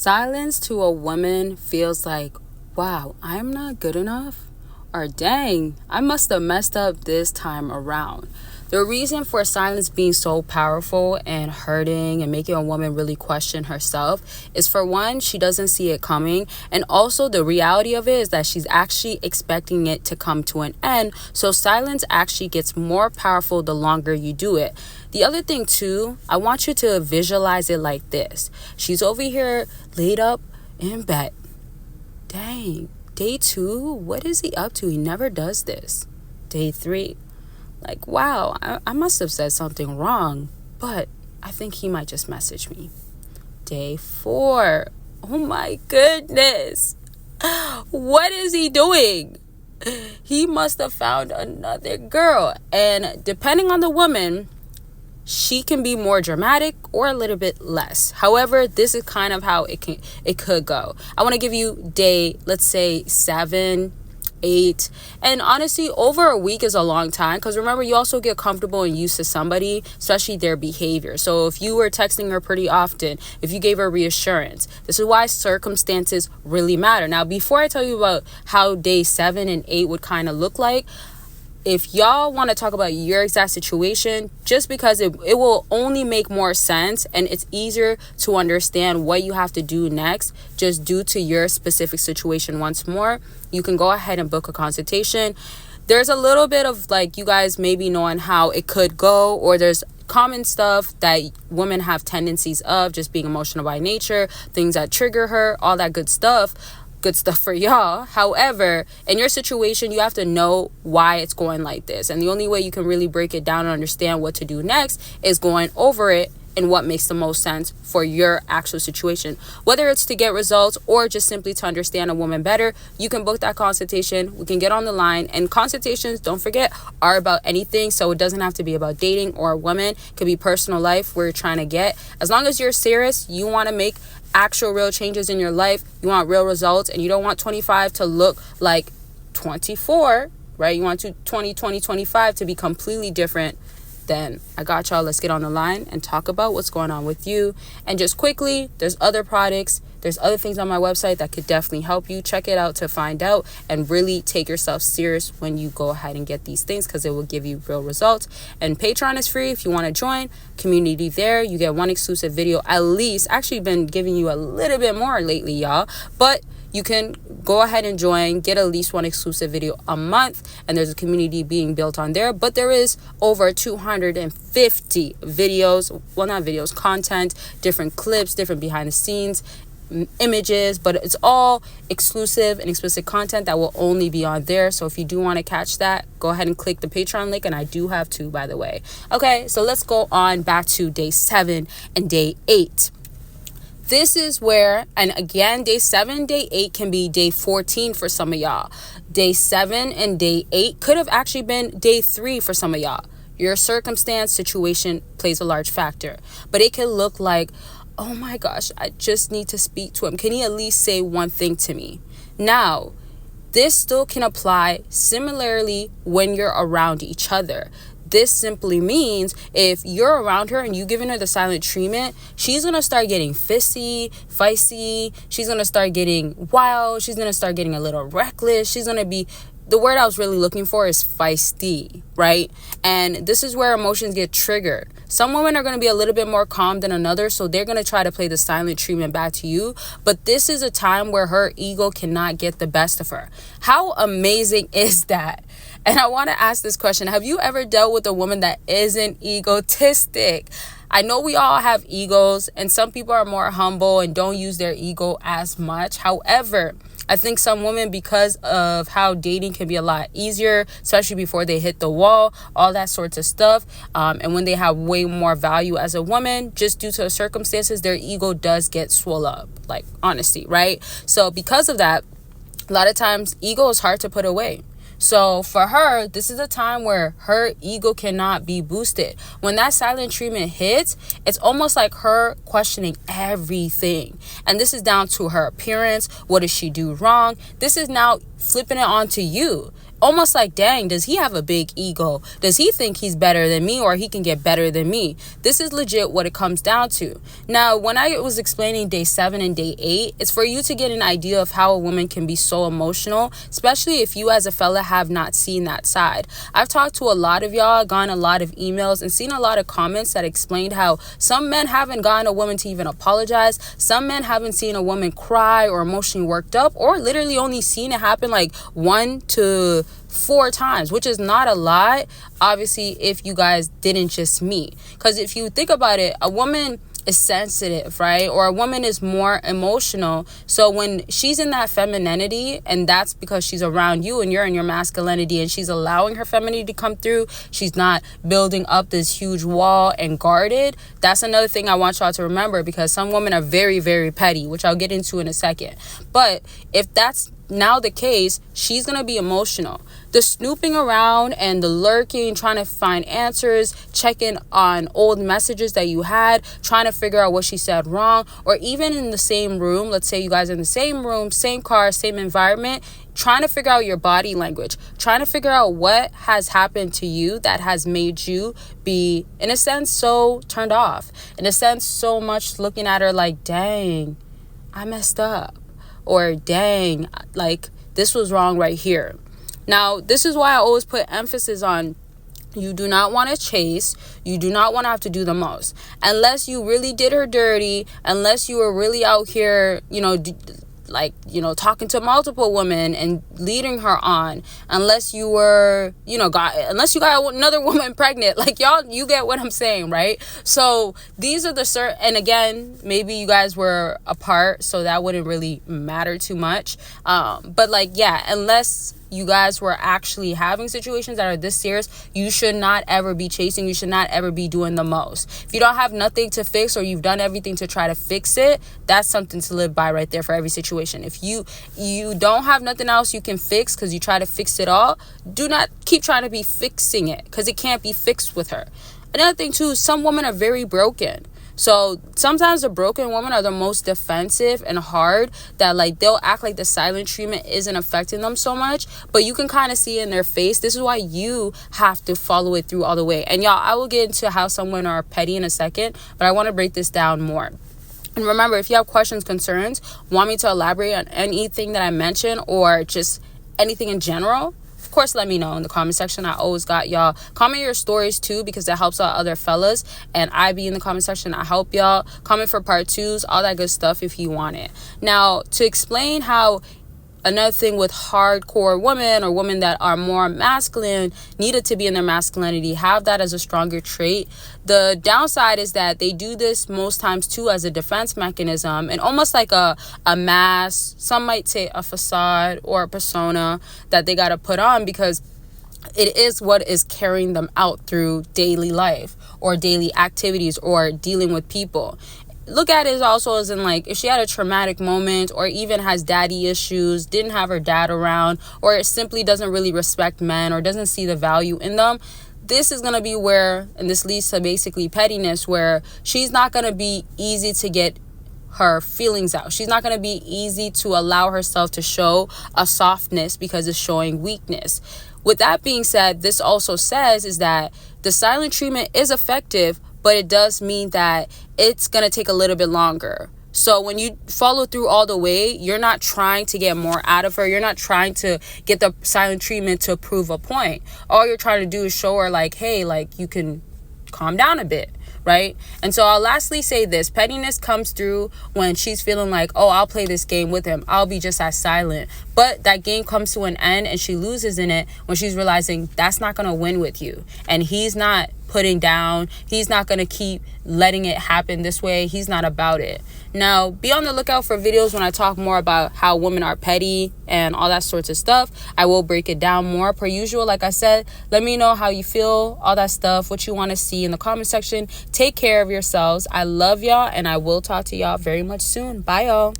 Silence to a woman feels like, wow, I'm not good enough. Or dang, I must have messed up this time around. The reason for silence being so powerful and hurting and making a woman really question herself is, for one, she doesn't see it coming. And also the reality of it is that she's actually expecting it to come to an end. So silence actually gets more powerful the longer you do it. The other thing too, I want you to visualize it like this. She's over here laid up in bed. Dang, day 2, what is he up to? He never does this. Day 3, like, wow, I must have said something wrong, but I think he might just message me. Day 4, oh my goodness, what is he doing? He must have found another girl. And depending on the woman, she can be more dramatic or a little bit less. However, this is kind of how it could go. I want to give you day, let's say 7, 8, and honestly, over a week is a long time, because remember, you also get comfortable and used to somebody, especially their behavior. So if you were texting her pretty often, if you gave her reassurance, this is why circumstances really matter. Now, before I tell you about how day 7 and 8 would kind of look like, if y'all want to talk about your exact situation, just because it will only make more sense and it's easier to understand what you have to do next, just due to your specific situation once more, you can go ahead and book a consultation. There's a little bit of like you guys maybe knowing how it could go, or there's common stuff that women have tendencies of, just being emotional by nature, things that trigger her, all that good stuff for y'all. However, in your situation, you have to know why it's going like this. And the only way you can really break it down and understand what to do next is going over it and what makes the most sense for your actual situation. Whether it's to get results or just simply to understand a woman better, you can book that consultation. We can get on the line. And consultations, don't forget, are about anything. So it doesn't have to be about dating or a woman. It could be personal life where you're trying to get. As long as you're serious, you want to make actual real changes in your life, you want real results, and you don't want 25 to look like 24, right? You want 25 to be completely different. Then I got y'all. Let's get on the line and talk about what's going on with you. And just quickly, there's other products, there's other things on my website that could definitely help you. Check it out to find out and really take yourself serious when you go ahead and get these things, because it will give you real results. And Patreon is free if you want to join. Community there, you get one exclusive video at least. Actually been giving you a little bit more lately, y'all, but you can go ahead and join, get at least one exclusive video a month, and there's a community being built on there. But there is over 250 videos, well, not videos, content, different clips, different behind the scenes images, but it's all exclusive and explicit content that will only be on there. So if you do want to catch that, go ahead and click the Patreon link, and I do have 2, by the way. Okay, so let's go on back to day 7 and day 8. This is where, and again, day 7, day 8 can be day 14 for some of y'all. Day 7 and day 8 could have actually been day 3 for some of y'all. Your circumstance, situation plays a large factor. But it can look like, oh my gosh, I just need to speak to him. Can he at least say one thing to me? Now, this still can apply similarly when you're around each other. This simply means if you're around her and you giving her the silent treatment, she's going to start getting feisty. She's going to start getting wild. She's going to start getting a little reckless. She's going to be, the word I was really looking for is feisty, right? And this is where emotions get triggered. Some women are going to be a little bit more calm than another, so they're going to try to play the silent treatment back to you. But this is a time where her ego cannot get the best of her. How amazing is that? And I want to ask this question. Have you ever dealt with a woman that isn't egotistic? I know we all have egos, and some people are more humble and don't use their ego as much. However, I think some women, because of how dating can be a lot easier, especially before they hit the wall, all that sorts of stuff, and when they have way more value as a woman, just due to the circumstances, their ego does get swole up, like, honestly, right? So because of that, a lot of times ego is hard to put away. So for her, this is a time where her ego cannot be boosted. When that silent treatment hits, it's almost like her questioning everything. And this is down to her appearance. What does she do wrong? This is now flipping it onto you. almost like, dang, does he have a big ego? Does he think he's better than me, or he can get better than me? This is legit what it comes down to. Now, when I was explaining day 7 and day 8, it's for you to get an idea of how a woman can be so emotional, especially if you as a fella have not seen that side. I've talked to a lot of y'all, gotten a lot of emails, and seen a lot of comments that explained how some men haven't gotten a woman to even apologize. Some men haven't seen a woman cry or emotionally worked up, or literally only seen it happen like 1 to 4 times, which is not a lot, obviously, if you guys didn't just meet. Because if you think about it, a woman is sensitive, right? Or a woman is more emotional. So when she's in that femininity, and that's because she's around you and you're in your masculinity, and she's allowing her femininity to come through, she's not building up this huge wall and guarded. That's another thing I want y'all to remember, because some women are very, very petty, which I'll get into in a second. But if that's now the case, she's gonna be emotional. The snooping around and the lurking, trying to find answers, checking on old messages that you had, trying to figure out what she said wrong, or even in the same room, let's say you guys are in the same room, same car, same environment, trying to figure out your body language, trying to figure out what has happened to you that has made you be, in a sense, so turned off, in a sense, so much looking at her like, dang, I messed up. Or dang, like this was wrong right here. Now, this is why I always put emphasis on, you do not want to chase. You do not want to have to do the most. Unless you really did her dirty, unless you were really out here, talking to multiple women and leading her on, unless you were, unless you got another woman pregnant, like y'all, you get what I'm saying, right? So these are the certain, and again, maybe you guys were apart, so that wouldn't really matter too much. But unless you guys were actually having situations that are this serious, you should not ever be chasing. You should not ever be doing the most. If you don't have nothing to fix, or you've done everything to try to fix it, that's something to live by right there for every situation. If you don't have nothing else you can fix because you try to fix it all, do not keep trying to be fixing it, because it can't be fixed with her. Another thing too, some women are very broken. So sometimes the broken women are the most defensive and hard, that like they'll act like the silent treatment isn't affecting them so much, but you can kind of see in their face. This is why you have to follow it through all the way. And y'all, I will get into how some women are petty in a second, but I want to break this down more. And remember, if you have questions, concerns, want me to elaborate on anything that I mentioned, or just anything in general, of course, let me know in the comment section. I always got y'all. Comment your stories too, because that helps out other fellas, and I be in the comment section. I help y'all. Comment for part 2s, all that good stuff if you want it. Now, to explain how another thing with hardcore women, or women that are more masculine, needed to be in their masculinity, have that as a stronger trait. The downside is that they do this most times too as a defense mechanism, and almost like a mask, some might say a facade or a persona that they got to put on, because it is what is carrying them out through daily life or daily activities or dealing with people. Look at it also as in, like, if she had a traumatic moment, or even has daddy issues, didn't have her dad around, or simply doesn't really respect men, or doesn't see the value in them, this is going to be where, and this leads to basically pettiness, where she's not going to be easy to get her feelings out. She's not going to be easy to allow herself to show a softness, because it's showing weakness. With that being said, this also says is that the silent treatment is effective, but it does mean that it's going to take a little bit longer. So when you follow through all the way, you're not trying to get more out of her. You're not trying to get the silent treatment to prove a point. All you're trying to do is show her like, hey, like, you can calm down a bit, right? And so I'll lastly say this: pettiness comes through when she's feeling like, oh, I'll play this game with him, I'll be just as silent. But that game comes to an end and she loses in it when she's realizing that's not going to win with you, and he's not putting down, he's not going to keep letting it happen this way. He's not about it. Now, be on the lookout for videos when I talk more about how women are petty and all that sorts of stuff. I will break it down more per usual. Like I said, let me know how you feel, all that stuff, what you want to see in the comment section. Take care of yourselves. I love y'all, and I will talk to y'all very much soon. Bye, y'all.